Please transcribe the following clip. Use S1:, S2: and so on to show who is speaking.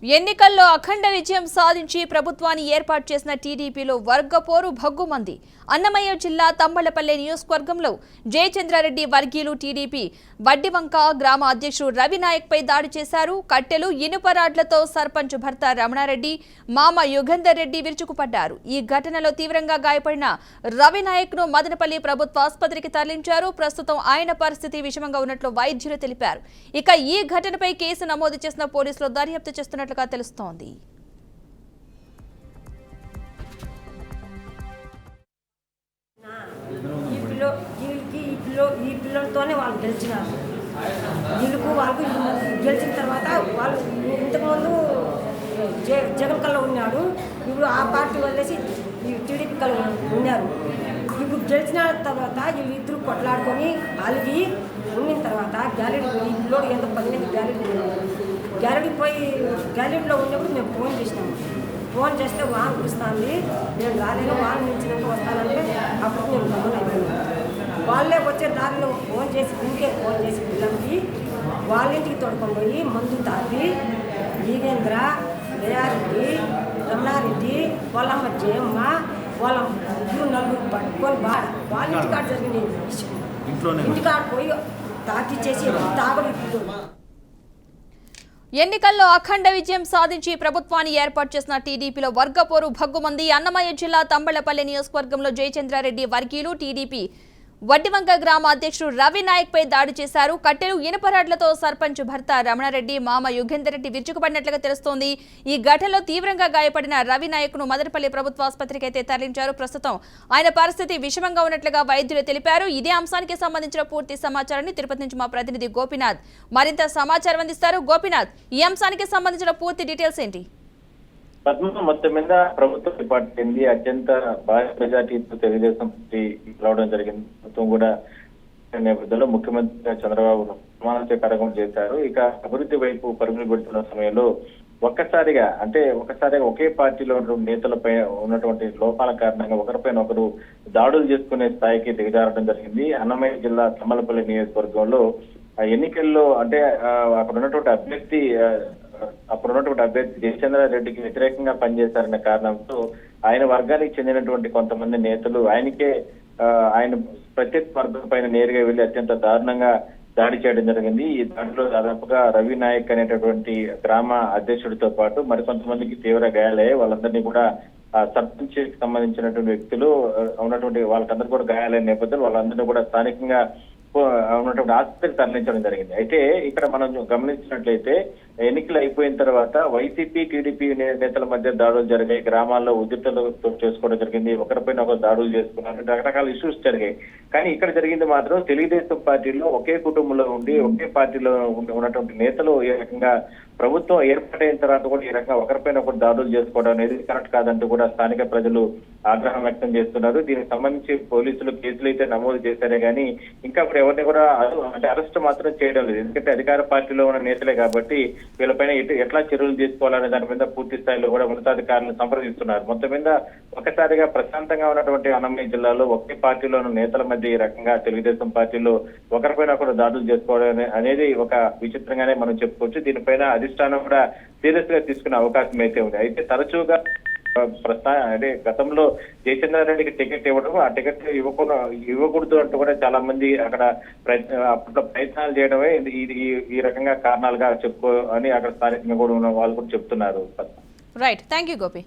S1: ఎన్నికల్లో అఖండ విజయం సాధించి ప్రభుత్వాన్ని ఏర్పాటు చేసిన టీడీపీలో వర్గపోరు భగ్గుమంది. అన్నమయ్య జిల్లా తమ్మళ్లపల్లె నియోజకవర్గంలో జయచంద్రారెడ్డి వర్గీయులు టీడీపీ వడ్డివంక గ్రామ అధ్యక్షుడు రవినాయక్ పై దాడి చేశారు. కట్టెలు ఇనుప రాడ్లతో సర్పంచ్ భర్త రమణారెడ్డి, మామ యుగంధర్ రెడ్డి విరుచుకుపడ్డారు. ఈ ఘటనలో తీవ్రంగా గాయపడిన రవినాయక్ ను మదనపల్లి ప్రభుత్వ ఆసుపత్రికి తరలించారు. ప్రస్తుతం ఆయన పరిస్థితి విషమంగా ఉన్నట్లు వైద్యులు తెలిపారు. ఇక ఈ ఘటనపై కేసు నమోదు చేసిన పోలీసులు దర్యాప్తు చేస్తున్నట్లుగా తెలుస్తోంది.
S2: ఈ పిల్లలతోనే వాళ్ళు గెలిచినారు. వీళ్ళకు వాళ్ళకు గెలిచిన తర్వాత వాళ్ళు ఇంతకుముందు జగన్ కల్లో ఉన్నాడు, ఇప్పుడు ఆ పార్టీ వదిలేసి టీడీపీ కల్లో ఉన్నారు. ఇప్పుడు గెలిచిన తర్వాత వీళ్ళిద్దరూ కొట్లాడుకొని అలిగి ఉండిన తర్వాత గ్యాలరీ పోయి పిల్లోడు ఎంత 10 గ్యాలరీ పోయి గ్యాలరీలో ఉన్నప్పుడు మేము ఫోన్ చేసినాము. ఫోన్ చేస్తే వాన్ పిలుస్తుంది, నేను రాలేను, వాన్ నిలిచినాక వస్తానంటే అప్పుడు నేను గమనం వాళ్ళే వచ్చే దారిలో ఫోన్ చేసి ఇంకే ఫోన్ చేసి పిల్లలకి వాళ్ళ ఇంటికి తోడుకొని పోయి మందు తాగి ఈగేంద్ర, దయారెడ్డి, రమణారెడ్డి, వాళ్ళమ్మ జయమ్మ, వాళ్ళ నలుగురు పట్టుకొని వాళ్ళ ఇంటికాడ జరిగిన ఇంటికాడ పోయి తాకిచ్చేసి తాగడు.
S1: ఎన్నికల్లో అఖండ విజయం సాధించి ప్రభుత్వాన్ని ఏర్పాటు చేసిన టీడీపీలో వర్గపోరు భగ్గుమంది. అన్నమయ్య జిల్లా తంబళ్లపల్లె నియోజకవర్గంలో జయచంద్రారెడ్డి వర్గీయులు టీడీపీ వడ్డివంక గ్రామ అధ్యక్షుడు రవినాయక్ పై దాడి చేశారు. కట్టెలు ఇనుపరాడ్లతో సర్పంచ్ భర్త రమణారెడ్డి, మామ యుగంధర్ రెడ్డి విరుచుకుపడినట్లుగా తెలుస్తోంది. ఈ ఘటనలో తీవ్రంగా గాయపడిన రవినాయక్ ను మదనపల్లి ప్రభుత్వ ఆసుపత్రికి అయితే తరలించారు. ప్రస్తుతం ఆయన పరిస్థితి విషమంగా ఉన్నట్లుగా వైద్యులు తెలిపారు. ఇదే అంశానికి సంబంధించిన పూర్తి సమాచారాన్ని తిరుపతి నుంచి మా ప్రతినిధి గోపినాథ్ మరింత సమాచారం అందిస్తారు. గోపినాథ్, ఈ అంశానికి సంబంధించిన పూర్తి డీటెయిల్స్ ఏంటి?
S3: పద్మ మొత్తం మీద ప్రభుత్వం ఏర్పాటైంది. అత్యంత భారీ మెజార్టీతో తెలుగుదేశం పార్టీ రావడం జరిగింది. ప్రభుత్వం కూడా నేపథ్యంలో ముఖ్యమంత్రి చంద్రబాబు ప్రమాణ కార్యక్రమం చేశారు. ఇక అభివృద్ధి వైపు పరుగులు పెడుతున్న సమయంలో ఒక్కసారిగా ఒకే పార్టీలో నేతలపై ఉన్నటువంటి లోపాల కారణంగా ఒకరిపైన ఒకరు దాడులు చేసుకునే స్థాయికి దిగజారడం జరిగింది. అన్నమయ్య జిల్లా తమ్మలపల్లి నియోజకవర్గంలో ఎన్నికల్లో అక్కడ ఉన్నటువంటి అభ్యర్థి జయచంద్రారెడ్డికి వ్యతిరేకంగా పనిచేశారన్న కారణంతో ఆయన వర్గానికి చెందినటువంటి కొంతమంది నేతలు ఆయన ప్రత్యేక వర్గం పైన నేరుగా వెళ్లి అత్యంత దారుణంగా దాడి చేయడం జరిగింది. ఈ దాడిలో దాదాపుగా రవినాయక్ అనేటటువంటి గ్రామ అధ్యక్షుడితో పాటు మరికొంతమందికి తీవ్ర గాయాలయ్యాయి. వాళ్ళందరినీ కూడా సర్పంచ్ కి సంబంధించినటువంటి వ్యక్తులు ఉన్నటువంటి వాళ్ళకందరూ కూడా గాయాలైన నేపథ్యంలో వాళ్ళందరినీ కూడా స్థానికంగా ఉన్నటువంటి ఆసుపత్రికి తరలించడం జరిగింది. అయితే ఇక్కడ మనం గమనించినట్లయితే ఎన్నికలు అయిపోయిన తర్వాత వైసీపీ టీడీపీ నేతల మధ్య దాడులు జరిగాయి. గ్రామాల్లో ఉద్రిక్తలు చేసుకోవడం జరిగింది. ఒకరిపైన ఒకరు దాడులు చేసుకున్నారు. రకరకాల ఇష్యూస్ జరిగాయి. కానీ ఇక్కడ జరిగింది మాత్రం తెలుగుదేశం పార్టీలో ఒకే కుటుంబంలో ఉండి ఒకే పార్టీలో ఉన్నటువంటి నేతలు ఈ రకంగా ప్రభుత్వం ఏర్పాటైన తర్వాత కూడా ఈ రకంగా ఒకరిపైన ఒకరు దాడులు చేసుకోవడం అనేది కరెక్ట్ కాదంటూ కూడా స్థానిక ప్రజలు ఆగ్రహం వ్యక్తం చేస్తున్నారు. దీనికి సంబంధించి పోలీసులు కేసులు అయితే నమోదు చేశారే కానీ ఇంకా ఇప్పుడు ఎవరిని కూడా అరెస్ట్ మాత్రం చేయడం లేదు. ఎందుకంటే అధికార పార్టీలో ఉన్న నేతలే కాబట్టి వీళ్ళపైన ఎట్లా చర్యలు తీసుకోవాలనే దాని మీద పూర్తి స్థాయిలో కూడా ఉన్నతాధికారులను సంప్రదిస్తున్నారు. మొత్తం మీద ఒకసారిగా ప్రశాంతంగా ఉన్నటువంటి అన్నమయ్య జిల్లాలో ఒకే పార్టీలో ఉన్న నేతల మధ్య ఈ రకంగా తెలుగుదేశం పార్టీలో ఒకరిపైన ఒకరు దాడులు చేసుకోవడం అనేది ఒక విచిత్రంగానే మనం చెప్పుకోవచ్చు. దీనిపైన అధిష్టానం కూడా సీరియస్ గా తీసుకునే అవకాశం అయితే ఉంది. అయితే తరచుగా గతంలో జయచంద్రారెడ్డికి టికెట్ ఇవ్వడం, ఆ టికెట్ ఇవ్వకూడదు అంటూ కూడా చాలా మంది అక్కడ అప్పట్లో ప్రయత్నాలు చేయడమే ఈ రకంగా కారణాలుగా చెప్పుకో అని అక్కడ స్థానికంగా కూడా ఉన్న వాళ్ళు కూడా చెప్తున్నారు.
S1: Right, thank you Gopi.